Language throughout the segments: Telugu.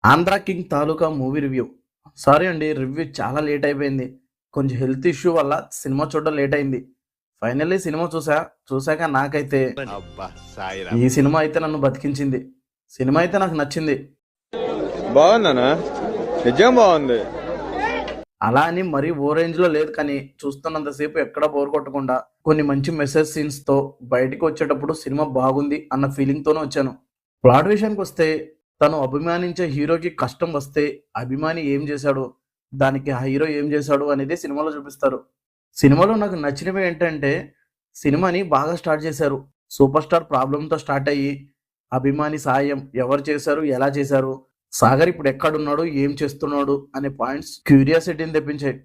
ఆంధ్ర కింగ్ తాలూకా మూవీ రివ్యూ. సారీ అండి, రివ్యూ చాలా లేట్ అయిపోయింది. కొంచెం హెల్త్ ఇష్యూ వల్ల సినిమా చూడడం లేట్ అయింది. ఫైనల్లీ సినిమా చూసాక నాకైతే అబ్బా సాయిరామ్. ఈ సినిమా అయితే నన్ను బతికించింది. సినిమా అయితే నాకు నచ్చింది. బాగుందనా? నిజం బాగుంది. అలా అని మరీ ఓ రేంజ్ లో లేదు, కానీ చూస్తున్నంతసేపు ఎక్కడ బోర్ కొట్టకుండా కొన్ని మంచి మెసేజ్ సీన్స్ తో బయటికి వచ్చేటప్పుడు సినిమా బాగుంది అన్న ఫీలింగ్ తోనే వచ్చాను. ప్లాట్ విషయానికి వస్తే, తను అభిమానించే హీరోకి కష్టం వస్తే అభిమాని ఏం చేశాడు, దానికి ఆ హీరో ఏం చేశాడు అనేది సినిమాలో చూపిస్తారు. సినిమాలో నాకు నచ్చినవి ఏంటంటే, సినిమాని బాగా స్టార్ట్ చేశారు. సూపర్ స్టార్ ప్రాబ్లంతో స్టార్ట్ అయ్యి అభిమాని సాయం ఎవరు చేశారు, ఎలా చేశారు, సాగర్ ఇప్పుడు ఎక్కడున్నాడు, ఏం చేస్తున్నాడు అనే పాయింట్స్ క్యూరియాసిటీని తెప్పించాయి.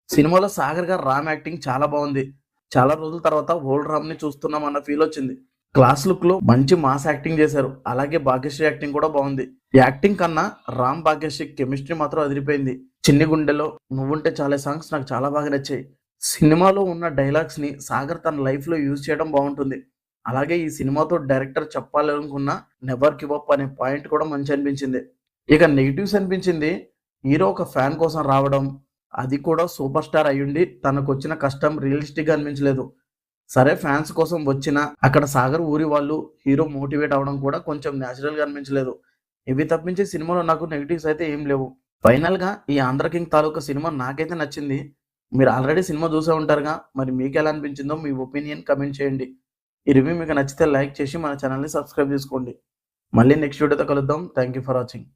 సినిమాలో సాగర్ గారు రామ్ యాక్టింగ్ చాలా బాగుంది. చాలా రోజుల తర్వాత ఓల్డ్ రామ్ ని చూస్తున్నాం అన్న ఫీల్ వచ్చింది. క్లాస్ లుక్ లో మంచి మాస్ యాక్టింగ్ చేశారు. అలాగే భాగ్యశ్రీ యాక్టింగ్ కూడా బాగుంది. యాక్టింగ్ కన్నా రామ్ భాగ్యశ్రీ కెమిస్ట్రీ మాత్రం అదిరిపోయింది. చిన్ని గుండెలో నువ్వుంటే చాలా సాంగ్స్ నాకు చాలా బాగా నచ్చాయి. సినిమాలో ఉన్న డైలాగ్స్ ని సాగర్ తన లైఫ్ లో యూజ్ చేయడం బాగుంటుంది. అలాగే ఈ సినిమాతో డైరెక్టర్ చెప్పాలనుకున్న నెవర్ గివ్ అప్ అనే పాయింట్ కూడా మంచి అనిపించింది. ఇక నెగిటివ్స్ అనిపించింది, హీరో ఒక ఫ్యాన్ కోసం రావడం, అది కూడా సూపర్ స్టార్ అయ్యుండి తనకు వచ్చిన కష్టం రియలిస్టిక్ గా అనిపించలేదు. సరే ఫ్యాన్స్ కోసం వచ్చిన అక్కడ సాగర్ ఊరి వాళ్ళు హీరో మోటివేట్ అవడం కూడా కొంచెం న్యాచురల్ గా అనిపించలేదు. ఇవి తప్పించి సినిమాలో నాకు నెగిటివ్స్ అయితే ఏం లేవు. ఫైనల్ గా ఈ ఆంధ్ర కింగ్ తాలూకా సినిమా నాకైతే నచ్చింది. మీరు ఆల్రెడీ సినిమా చూసే ఉంటారుగా, మరి మీకు ఎలా అనిపించిందో మీ ఒపీనియన్ కమెంట్ చేయండి. ఈ రివ్యూ మీకు నచ్చితే లైక్ చేసి మన ఛానల్ని సబ్స్క్రైబ్ చేసుకోండి. మళ్ళీ నెక్స్ట్ వీడియోతో కలుద్దాం. Thank you for watching.